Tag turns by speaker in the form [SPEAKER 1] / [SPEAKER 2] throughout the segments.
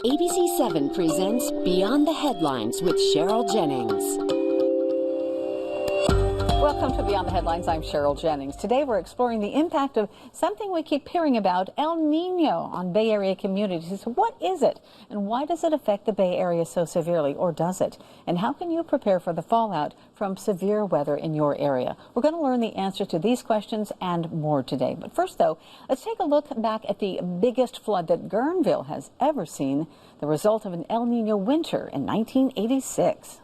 [SPEAKER 1] ABC 7 presents Beyond the Headlines with Cheryl Jennings.
[SPEAKER 2] Welcome to Beyond the Headlines. I'm Cheryl Jennings. Today we're exploring the impact of something we keep hearing about, El Nino, on Bay Area communities. What is it, and why does it affect the Bay Area so severely, or does it? And how can you prepare for the fallout from severe weather in your area? We're going to learn the answer to these questions and more today. But first, though, let's take a look back at the biggest flood that Guerneville has ever seen, the result of an El Nino winter in 1986.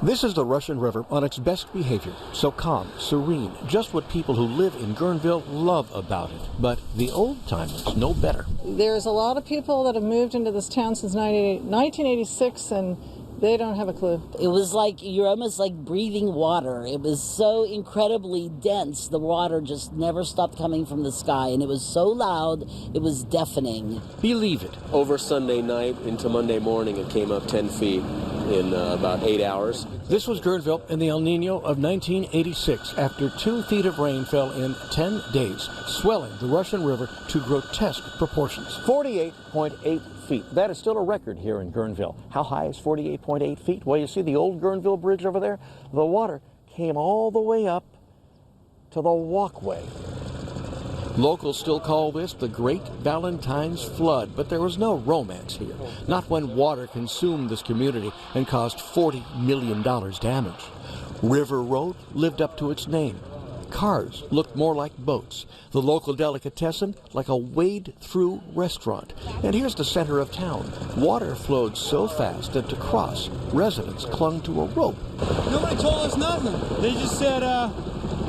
[SPEAKER 3] This is the Russian River on its best behavior, so calm, serene, just what people who live in Guerneville love about it. But the old-timers know better.
[SPEAKER 4] There's a lot of people that have moved into this town since 1986, and they don't have a clue.
[SPEAKER 5] It was like, you're almost like breathing water. It was so incredibly dense. The water just never stopped coming from the sky, and it was so loud, it was deafening.
[SPEAKER 3] Believe it.
[SPEAKER 6] Over Sunday night into Monday morning, it came up 10 feet in about 8 hours.
[SPEAKER 3] This was Guerneville in the El Nino of 1986 after 2 feet of rain fell in 10 days, swelling the Russian River to grotesque proportions. 48.8 feet. That is still a record here in Guerneville. How high is 48.8 feet? Well, you see the old Guerneville Bridge over there? The water came all the way up to the walkway. Locals still call this the Great Valentine's Flood, but there was no romance here. Not when water consumed this community and caused $40 million damage. River Road lived up to its name. Cars looked more like boats. The local delicatessen like a wade-through restaurant. And here's the center of town. Water flowed so fast that to cross, residents clung to a rope.
[SPEAKER 7] Nobody told us nothing. They just said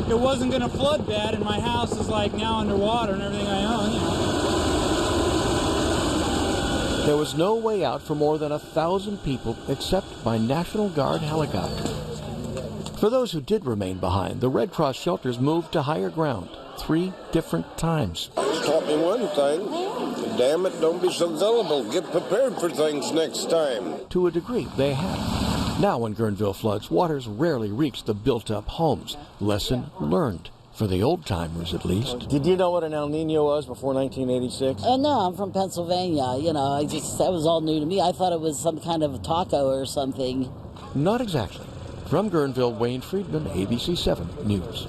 [SPEAKER 7] it wasn't going to flood bad, and my house is like now underwater and everything I own.
[SPEAKER 3] There was no way out for more than 1,000 people except by National Guard helicopter. For those who did remain behind, the Red Cross shelters moved to higher ground 3 different times.
[SPEAKER 8] It's taught me one thing. Damn it, don't be so gullible. Get prepared for things next time.
[SPEAKER 3] To a degree, they have. Now when Guerneville floods, waters rarely reach the built-up homes. Lesson learned. For the old-timers, at least. Did you know what an El Nino was before 1986?
[SPEAKER 5] No, I'm from Pennsylvania. You know, that was all new to me. I thought it was some kind of taco or something.
[SPEAKER 3] Not exactly. From Guerneville, Wayne Friedman, ABC 7 News.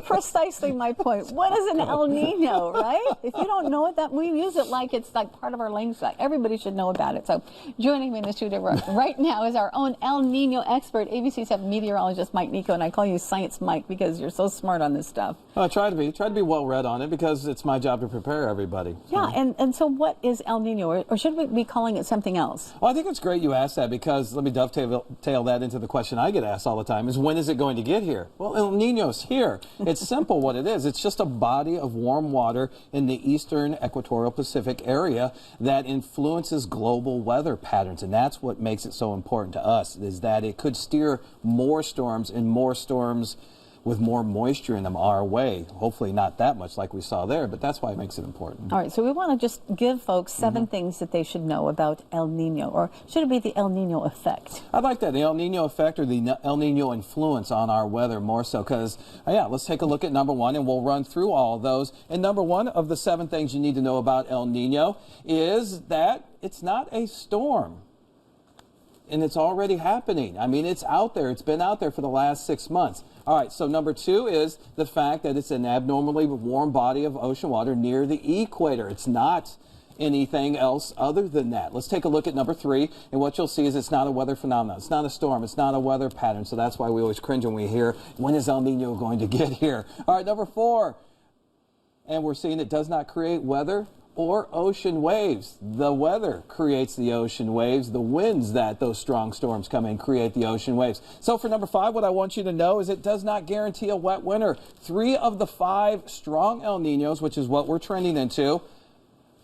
[SPEAKER 2] Precisely my point. What is an El Nino, right? If you don't know it, that we use it like it's like part of our language. Everybody should know about it. So joining me in the studio right now is our own El Nino expert, ABC 7 meteorologist Mike Nico, and I call you Science Mike because you're so smart on this stuff.
[SPEAKER 9] I try to be well read on it because it's my job to prepare everybody.
[SPEAKER 2] Yeah, and so what is El Nino, or should we be calling it something else?
[SPEAKER 9] Well, I think it's great you asked that because let me dovetail that into the question I get asked all the time is when is it going to get here? Well, El Nino's here. It's simple what it is. It's just a body of warm water in the eastern equatorial Pacific area that influences global weather patterns, and that's what makes it so important to us, is that it could steer more storms with more moisture in them our way. Hopefully not that much like we saw there, but that's why it makes it important.
[SPEAKER 2] All right, so we want to just give folks 7 things that they should know about El Nino, or should it be the El Nino effect?
[SPEAKER 9] I like that, the El Nino effect or the El Nino influence on our weather more so, because, yeah, let's take a look at number 1, and we'll run through all of those. And number 1 of the 7 things you need to know about El Nino is that it's not a storm. And it's already happening. I mean, it's out there. It's been out there for the last 6 months. All right, so number 2 is the fact that it's an abnormally warm body of ocean water near the equator. It's not anything else other than that. Let's take a look at number 3, and what you'll see is it's not a weather phenomenon. It's not a storm. It's not a weather pattern, so that's why we always cringe when we hear, when is El Nino going to get here? All right, number 4, and we're seeing it does not create weather or ocean waves. The weather creates the ocean waves. The winds that those strong storms come in create the ocean waves. So for number 5, what I want you to know is it does not guarantee a wet winter. 3 of the 5 strong El Ninos, which is what we're trending into,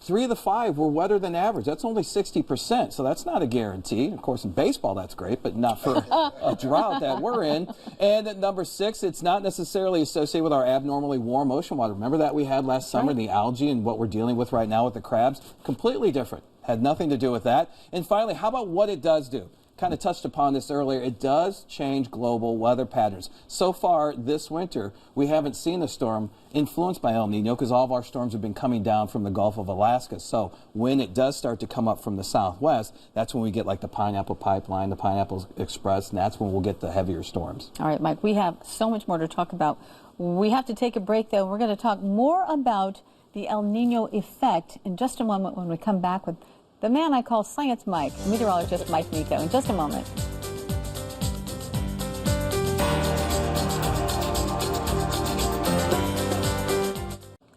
[SPEAKER 9] 3 of the 5 were wetter than average. That's only 60%, so that's not a guarantee. Of course, in baseball, that's great, but not for a drought that we're in. And at number 6, it's not necessarily associated with our abnormally warm ocean water. Remember that we had last summer, the algae and what we're dealing with right now with the crabs? Completely different. Had nothing to do with that. And finally, how about what it does do? kind of touched upon this earlier, it does change global weather patterns. So far this winter, we haven't seen a storm influenced by El Nino because all of our storms have been coming down from the Gulf of Alaska. So when it does start to come up from the southwest, that's when we get like the Pineapple Pipeline, the Pineapple Express, and that's when we'll get the heavier storms.
[SPEAKER 2] All right, Mike, we have so much more to talk about. We have to take a break, though. We're going to talk more about the El Nino effect in just a moment when we come back with the man I call Science Mike, meteorologist Mike Nico, in just a moment.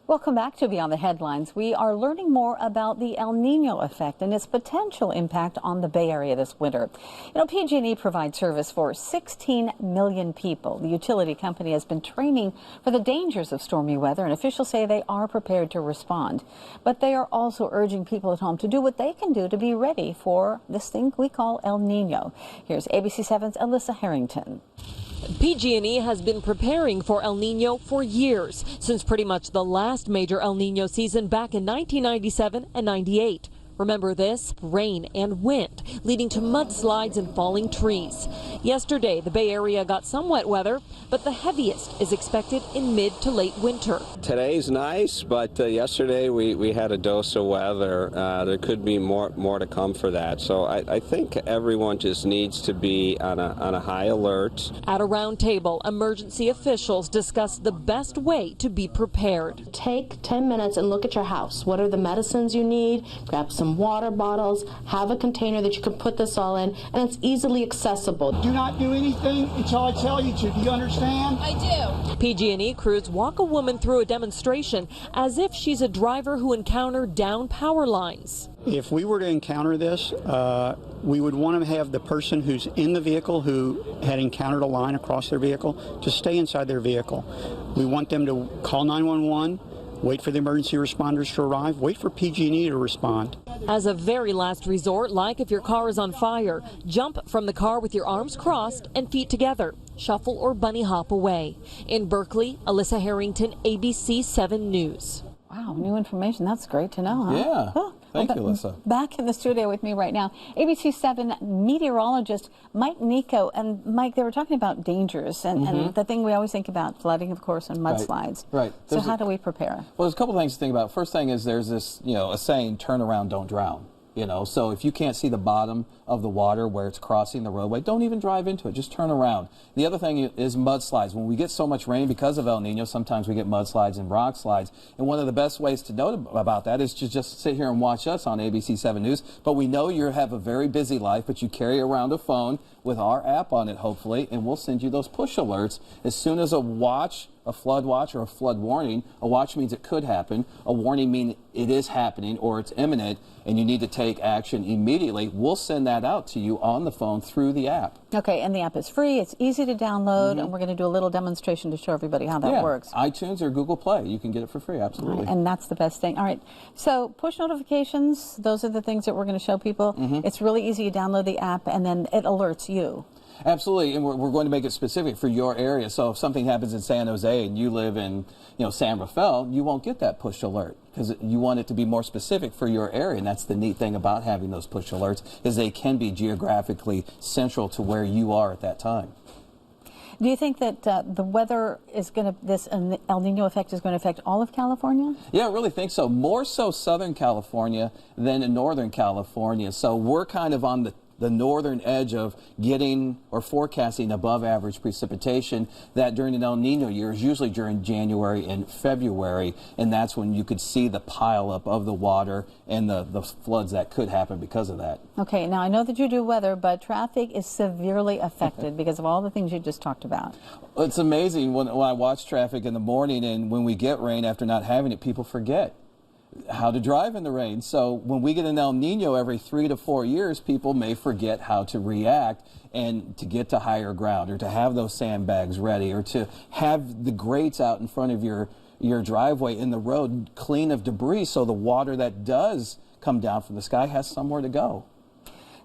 [SPEAKER 2] Welcome back to Beyond the Headlines. We are learning more about the El Nino effect and its potential impact on the Bay Area this winter. You know, PG&E provides service for 16 million people. The utility company has been training for the dangers of stormy weather, and officials say they are prepared to respond. But they are also urging people at home to do what they can do to be ready for this thing we call El Nino. Here's ABC7's Alyssa Harrington.
[SPEAKER 10] PG&E has been preparing for El Nino for years, since pretty much the last major El Nino season back in 1997 and 98. Remember this? Rain and wind, leading to mudslides and falling trees. Yesterday, the Bay Area got some wet weather, but the heaviest is expected in mid to late winter.
[SPEAKER 11] Today's nice, but yesterday we had a dose of weather. There could be more to come for that. So I think everyone just needs to be on a high alert.
[SPEAKER 10] At a round table, emergency officials discussed the best way to be prepared.
[SPEAKER 12] Take 10 minutes and look at your house. What are the medicines you need? Grab some water bottles, have a container that you can put this all in, and it's easily accessible.
[SPEAKER 13] Do not do anything until I tell you to. Do you understand?
[SPEAKER 10] I do. PG&E crews walk a woman through a demonstration as if she's a driver who encountered down power lines.
[SPEAKER 13] If we were to encounter this, we would want to have the person who's in the vehicle who had encountered a line across their vehicle to stay inside their vehicle. We want them to call 911. Wait for the emergency responders to arrive. Wait for PG&E to respond.
[SPEAKER 10] As a very last resort, like if your car is on fire, jump from the car with your arms crossed and feet together. Shuffle or bunny hop away. In Berkeley, Alyssa Harrington, ABC 7 News.
[SPEAKER 2] Wow, new information. That's great to know, huh?
[SPEAKER 9] Yeah.
[SPEAKER 2] Oh,
[SPEAKER 9] Thank you, Alyssa.
[SPEAKER 2] Back in the studio with me right now, ABC 7 meteorologist Mike Nico. And Mike, they were talking about dangers and the thing we always think about, flooding, of course, and mudslides.
[SPEAKER 9] Right.
[SPEAKER 2] So how do we prepare?
[SPEAKER 9] Well, there's a couple things to think about. First thing is there's this, a saying, turn around, don't drown. So if you can't see the bottom of the water where it's crossing the roadway, don't even drive into it. Just turn around. The other thing is mudslides. When we get so much rain because of El Nino, sometimes we get mudslides and rock slides. And one of the best ways to know about that is to just sit here and watch us on ABC 7 News. But we know you have a very busy life, but you carry around a phone with our app on it, hopefully, and we'll send you those push alerts as soon as a flood watch or a flood warning. A watch means it could happen. A warning means it is happening or it's imminent and you need to take action immediately. We'll send that out to you on the phone through the app.
[SPEAKER 2] Okay, and the app is free. It's easy to download, and we're going to do a little demonstration to show everybody how that works.
[SPEAKER 9] iTunes or Google Play. You can get it for free, absolutely.
[SPEAKER 2] Right, and that's the best thing. All right, so push notifications, those are the things that we're going to show people. It's really easy. You download the app, and then it alerts you.
[SPEAKER 9] Absolutely, and we're going to make it specific for your area. So if something happens in San Jose and you live in, San Rafael, you won't get that push alert because you want it to be more specific for your area. And that's the neat thing about having those push alerts is they can be geographically central to where you are at that time.
[SPEAKER 2] Do you think that the weather is going to, this El Nino effect is going to affect all of California?
[SPEAKER 9] Yeah, I really think so. More so Southern California than in Northern California. So we're kind of on the northern edge of getting or forecasting above average precipitation that during an El Nino year is usually during January and February, and that's when you could see the pileup of the water and the floods that could happen because of that.
[SPEAKER 2] Okay, now I know that you do weather, but traffic is severely affected because of all the things you just talked about.
[SPEAKER 9] It's amazing when I watch traffic in the morning, and when we get rain after not having it, people forget how to drive in the rain. So when we get an El Nino every 3 to 4 years, people may forget how to react and to get to higher ground or to have those sandbags ready or to have the grates out in front of your driveway in the road clean of debris so the water that does come down from the sky has somewhere to go.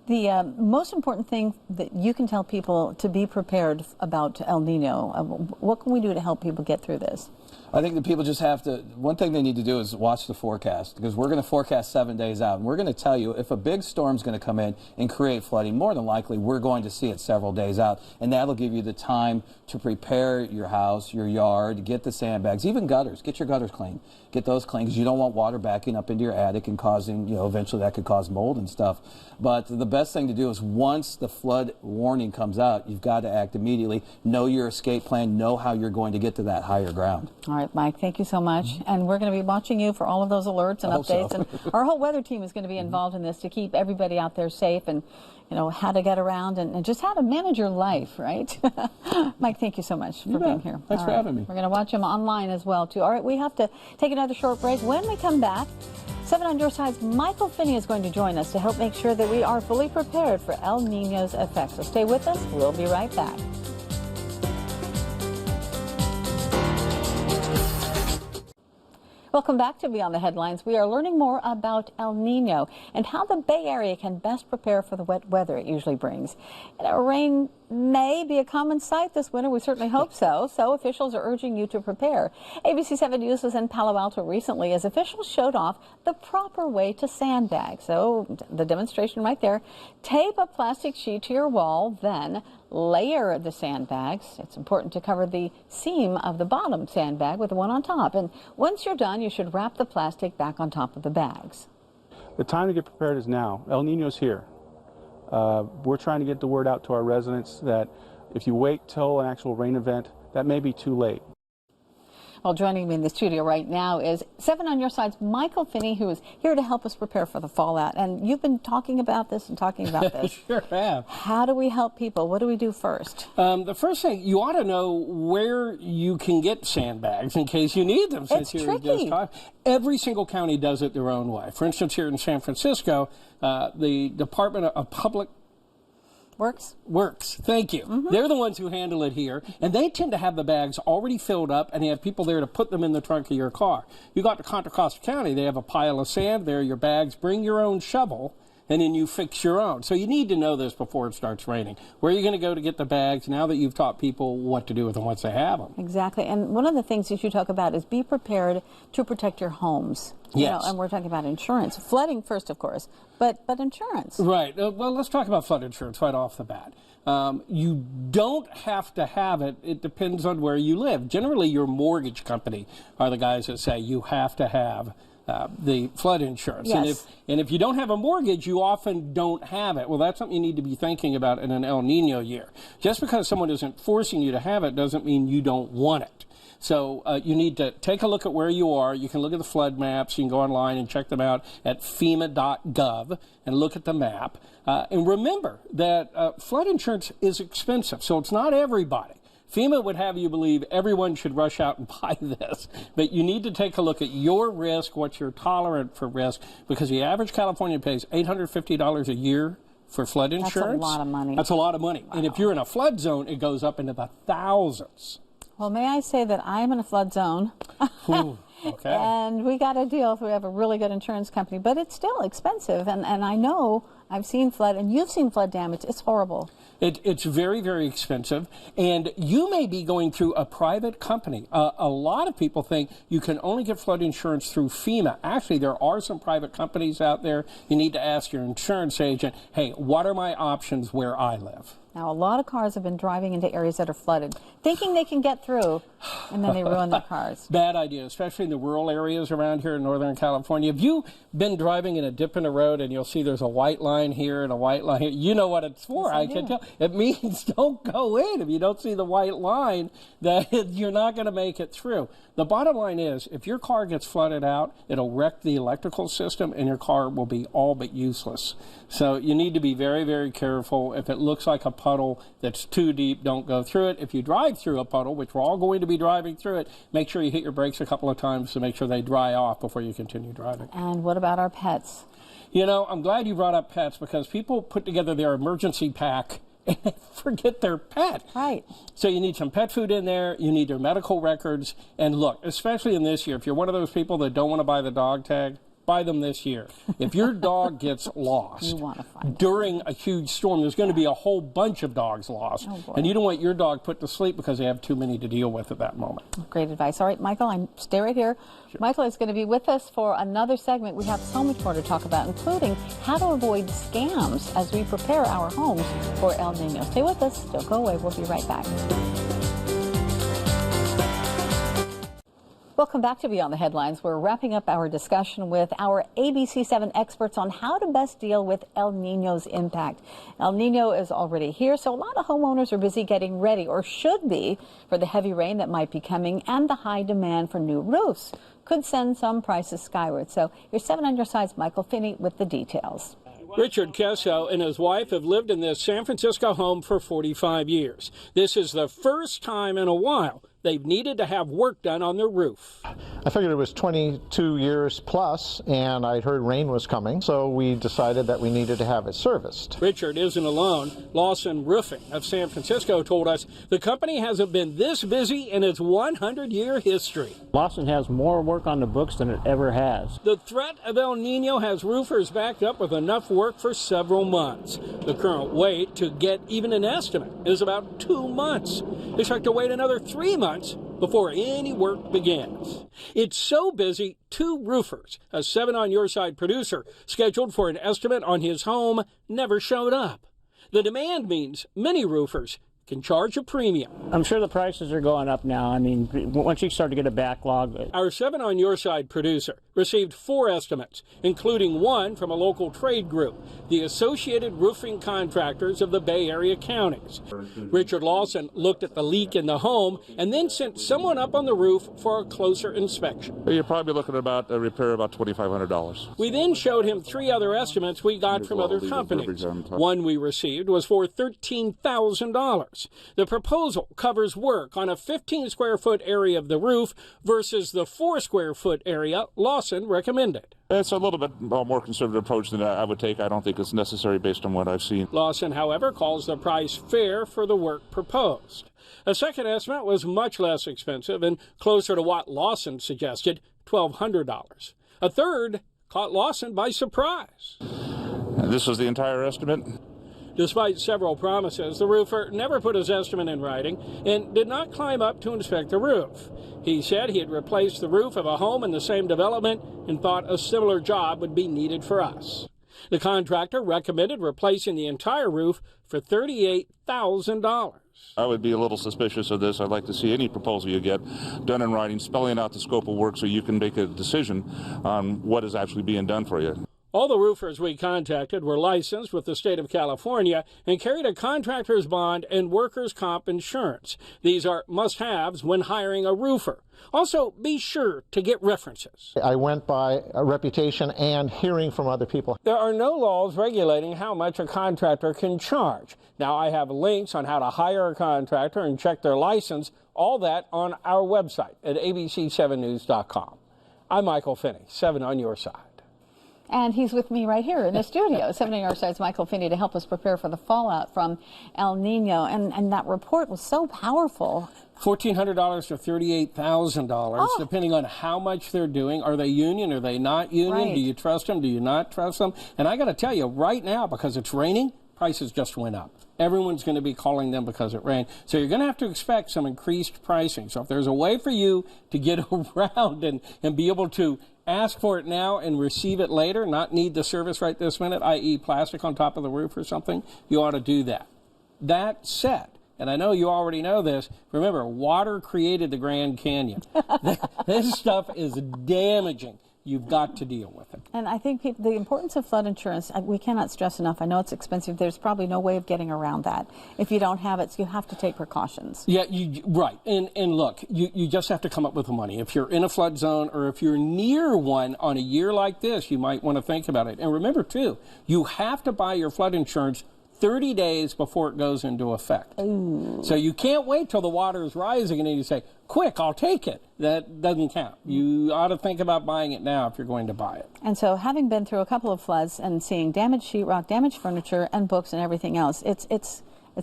[SPEAKER 2] The most important thing that you can tell people to be prepared about El Nino, what can we do to help people get through this?
[SPEAKER 9] I think that people just have to, one thing they need to do is watch the forecast, because we're going to forecast 7 days out, and we're going to tell you if a big storm's going to come in and create flooding, more than likely we're going to see it several days out, and that'll give you the time to prepare your house, your yard, get the sandbags, even gutters. Get your gutters clean. Get those clean, because you don't want water backing up into your attic and causing, eventually that could cause mold and stuff. But the best thing to do is once the flood warning comes out, you've got to act immediately. Know your escape plan. Know how you're going to get to that higher ground.
[SPEAKER 2] All right, Mike, thank you so much. And we're going to be watching you for all of those alerts and updates. And our whole weather team is going to be involved in this to keep everybody out there safe and, how to get around and just how to manage your life, right? Mike, thank you so much for being here.
[SPEAKER 9] Thanks for having me.
[SPEAKER 2] We're going to watch him online as well, too. All right, we have to take another short break. When we come back, 7 on your side's Michael Finney is going to join us to help make sure that we are fully prepared for El Nino's effects. So stay with us. We'll be right back. Welcome back to Beyond the Headlines. We are learning more about El Nino and how the Bay Area can best prepare for the wet weather it usually brings. Rain may be a common sight this winter. We certainly hope so. So officials are urging you to prepare. ABC 7 News was in Palo Alto recently as officials showed off the proper way to sandbag. So the demonstration right there. Tape a plastic sheet to your wall, then layer the sandbags. It's important to cover the seam of the bottom sandbag with the one on top. And once you're done, you should wrap the plastic back on top of the bags.
[SPEAKER 14] The time to get prepared is now. El Nino's here. We're trying to get the word out to our residents that if you wait till an actual rain event, that may be too late.
[SPEAKER 2] Well, joining me in the studio right now is 7 on your side's Michael Finney, who is here to help us prepare for the fallout. And you've been talking about this and talking about this.
[SPEAKER 15] Sure have.
[SPEAKER 2] How do we help people? What do we do first?
[SPEAKER 15] The first thing, you ought to know where you can get sandbags in case you need them. Since
[SPEAKER 2] It's
[SPEAKER 15] you're
[SPEAKER 2] tricky.
[SPEAKER 15] just every single county does it their own way. For instance, here in San Francisco, the Department of Public Works. Thank you. They're the ones who handle it here, and they tend to have the bags already filled up, and they have people there to put them in the trunk of your car. You got to Contra Costa County, they have a pile of sand there, your bags, bring your own shovel, and then you fix your own. So you need to know this before it starts raining. Where are you going to go to get the bags now that you've taught people what to do with them once they have them?
[SPEAKER 2] Exactly. And one of the things that you talk about is be prepared to protect your homes.
[SPEAKER 15] Yes.
[SPEAKER 2] And we're talking about insurance. Flooding first, of course, but insurance.
[SPEAKER 15] Right. Well, let's talk about flood insurance right off the bat. You don't have to have it. It depends on where you live. Generally, your mortgage company are the guys that say you have to have the flood insurance.
[SPEAKER 2] Yes.
[SPEAKER 15] And if you don't have a mortgage, you often don't have it. Well, that's something you need to be thinking about in an El Nino year. Just because someone isn't forcing you to have it doesn't mean you don't want it. So you need to take a look at where you are. You can look at the flood maps. You can go online and check them out at FEMA.gov and look at the map. And remember that flood insurance is expensive, so it's not everybody. FEMA would have you believe everyone should rush out and buy this, but you need to take a look at your risk, what you're tolerant for risk, because the average Californian pays $850 a year for flood insurance.
[SPEAKER 2] That's a lot of money.
[SPEAKER 15] That's a lot of money.
[SPEAKER 2] Wow.
[SPEAKER 15] And if you're in a flood zone, it goes up into the thousands.
[SPEAKER 2] Well, may I say that I am in a flood zone.
[SPEAKER 15] Ooh, okay.
[SPEAKER 2] And we got a deal if we have a really good insurance company, but it's still expensive. And I know I've seen flood, and you've seen flood damage. It's horrible.
[SPEAKER 15] It's very, very expensive, and you may be going through a private company. A lot of people think you can only get flood insurance through FEMA. Actually, there are some private companies out there. You need to ask your insurance agent, hey, what are my options where I live?
[SPEAKER 2] Now, a lot of cars have been driving into areas that are flooded, thinking they can get through, and then they ruin their cars.
[SPEAKER 15] Bad idea, especially in the rural areas around here in Northern California. Have you been driving in a dip in the road and you'll see there's a white line here and a white line here? You know what it's for.
[SPEAKER 2] Yes, I
[SPEAKER 15] can
[SPEAKER 2] do.
[SPEAKER 15] tell. It means don't go in. If you don't see the white line, that you're not going to make it through. The bottom line is, if your car gets flooded out, it'll wreck the electrical system and your car will be all but useless. So you need to be very, very careful. If it looks like a puddle that's too deep, don't go through it. If you drive through a puddle, which we're all going to be driving through it, make sure you hit your brakes a couple of times to make sure they dry off before you continue driving.
[SPEAKER 2] And what about our pets?
[SPEAKER 15] You know, I'm glad you brought up pets, because people put together their emergency pack and they forget their pet.
[SPEAKER 2] Right.
[SPEAKER 15] So you need some pet food in there, you need their medical records, and look, especially in this year, if you're one of those people that don't want to buy the dog tag, buy them this year. If your dog gets lost during a huge storm, there's going to be a whole bunch of dogs lost. And you don't want your dog put to sleep because they have too many to deal with at that moment.
[SPEAKER 2] Great advice. All right, Michael, stay right here. Sure. Michael is going to be with us for another segment. We have so much more to talk about, including how to avoid scams as we prepare our homes for El Nino. Stay with us. Don't go away. We'll be right back. Welcome back to Beyond the Headlines. We're wrapping up our discussion with our ABC7 experts on how to best deal with El Nino's impact. El Nino is already here, so a lot of homeowners are busy getting ready, or should be, for the heavy rain that might be coming, and the high demand for new roofs could send some prices skyward. So your 7 on your side's Michael Finney with the details.
[SPEAKER 15] Richard Kesso and his wife have lived in this San Francisco home for 45 years. This is the first time in a while they've needed to have work done on their roof.
[SPEAKER 16] I figured it was 22 years plus, and I'd heard rain was coming, so we decided that we needed to have it serviced.
[SPEAKER 15] Richard isn't alone. Lawson Roofing of San Francisco told us the company hasn't been this busy in its 100-year history.
[SPEAKER 17] Lawson has more work on the books than it ever has.
[SPEAKER 15] The threat of El Nino has roofers backed up with enough work for several months. The current wait to get even an estimate is about 2 months. They expect to wait another 3 months before any work begins. It's so busy, 2 roofers, a 7 on Your Side producer, scheduled for an estimate on his home, never showed up. The demand means many roofers can charge a premium.
[SPEAKER 17] I'm sure the prices are going up now. I mean, once you start to get a backlog.
[SPEAKER 15] Our 7 on Your Side producer received 4 estimates, including one from a local trade group, the Associated Roofing Contractors of the Bay Area counties. Richard Lawson looked at the leak in the home and then sent someone up on the roof for a closer inspection.
[SPEAKER 18] You're probably looking at about a repair about $2,500.
[SPEAKER 15] We then showed him 3 other estimates we got from other companies. One we received was for $13,000. The proposal covers work on a 15 square foot area of the roof versus the 4 square foot area Lawson recommended.
[SPEAKER 18] It's a little bit more conservative approach than I would take. I don't think it's necessary based on what I've seen.
[SPEAKER 15] Lawson, however, calls the price fair for the work proposed. A second estimate was much less expensive and closer to what Lawson suggested, $1,200. A third caught Lawson by surprise.
[SPEAKER 18] This was the entire estimate?
[SPEAKER 15] Despite several promises, the roofer never put his estimate in writing and did not climb up to inspect the roof. He said he had replaced the roof of a home in the same development and thought a similar job would be needed for us. The contractor recommended replacing the entire roof for $38,000.
[SPEAKER 18] I would be a little suspicious of this. I'd like to see any proposal you get done in writing, spelling out the scope of work so you can make a decision on what is actually being done for you.
[SPEAKER 15] All the roofers we contacted were licensed with the state of California and carried a contractor's bond and workers' comp insurance. These are must-haves when hiring a roofer. Also, be sure to get references.
[SPEAKER 16] I went by a reputation and hearing from other people.
[SPEAKER 15] There are no laws regulating how much a contractor can charge. Now, I have links on how to hire a contractor and check their license, all that on our website at abc7news.com. I'm Michael Finney, 7 on Your Side.
[SPEAKER 2] And he's with me right here in the studio. 7 on Your Side's Michael Finney to help us prepare for the fallout from El Nino. And that report was so powerful.
[SPEAKER 15] $1,400 to $38,000, depending on how much they're doing. Are they union? Are they not union?
[SPEAKER 2] Right.
[SPEAKER 15] Do you trust them? Do you not trust them? And I got to tell you, right now, because it's raining, prices just went up. Everyone's going to be calling them because it rained. So you're going to have to expect some increased pricing. So if there's a way for you to get around and be able to ask for it now and receive it later, not need the service right this minute, i.e. plastic on top of the roof or something, you ought to do that. That said, and I know you already know this, remember, water created the Grand Canyon. This stuff is damaging. You've got to deal with it.
[SPEAKER 2] And I think the importance of flood insurance, we cannot stress enough. I know it's expensive. There's probably no way of getting around that. If you don't have it, you have to take precautions.
[SPEAKER 15] Yeah, right. And look, you just have to come up with the money. If you're in a flood zone or if you're near one on a year like this, you might want to think about it. And remember, too, you have to buy your flood insurance 30 days before it goes into effect.
[SPEAKER 2] Ooh.
[SPEAKER 15] So you can't wait till the water is rising and then you say, quick, I'll take it. That doesn't count. You ought to think about buying it now if you're going to buy it.
[SPEAKER 2] And so having been through a couple of floods and seeing damaged sheetrock, damaged furniture and books and everything else, it's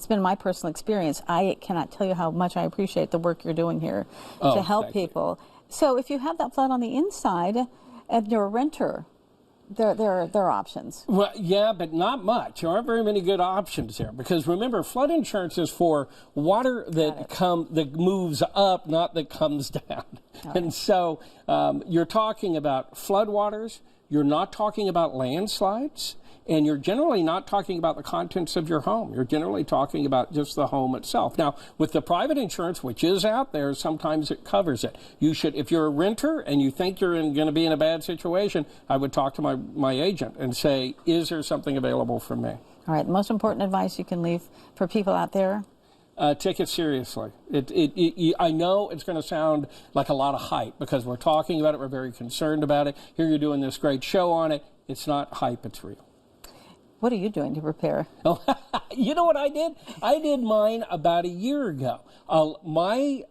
[SPEAKER 2] been my personal experience. I cannot tell you how much I appreciate the work you're doing here to help people. So if you have that flood on the inside and you're a renter, There are options.
[SPEAKER 15] Well, yeah, but not much. There aren't very many good options there because remember, flood insurance is for water that moves up, not that comes down. Right. And so you're talking about floodwaters. You're not talking about landslides. And you're generally not talking about the contents of your home. You're generally talking about just the home itself. Now, with the private insurance, which is out there, sometimes it covers it. You should, if you're a renter and you think you're going to be in a bad situation, I would talk to my agent and say, is there something available for me?
[SPEAKER 2] All right, the most important advice you can leave for people out there?
[SPEAKER 15] Take it seriously. I know it's going to sound like a lot of hype because we're talking about it, we're very concerned about it. Here you're doing this great show on it. It's not hype, it's real.
[SPEAKER 2] What are you doing to prepare?
[SPEAKER 15] Oh, you know what I did? I did mine about a year ago. My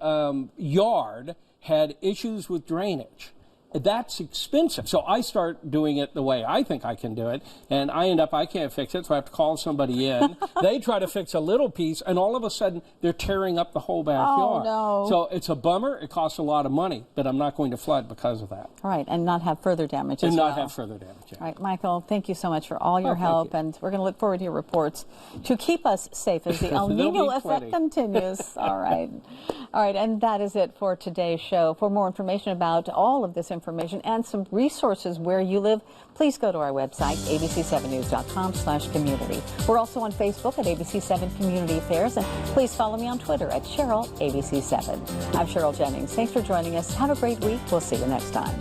[SPEAKER 15] yard had issues with drainage. That's expensive. So I start doing it the way I think I can do it, and I can't fix it, so I have to call somebody in. They try to fix a little piece, and all of a sudden, they're tearing up the whole backyard.
[SPEAKER 2] Oh, no.
[SPEAKER 15] So it's a bummer. It costs a lot of money, but I'm not going to flood because of that.
[SPEAKER 2] All right, and not have further damage
[SPEAKER 15] and
[SPEAKER 2] as well.
[SPEAKER 15] not have further damage. Yeah.
[SPEAKER 2] All right, Michael, thank you so much for all your help, and we're going to look forward to your reports to keep us safe as the El Nino effect continues. All right. All right, and that is it for today's show. For more information about all of this information and some resources where you live, please go to our website, abc7news.com/community. We're also on Facebook at ABC7 Community Affairs, and please follow me on Twitter at Cheryl ABC7. I'm Cheryl Jennings. Thanks for joining us. Have a great week. We'll see you next time.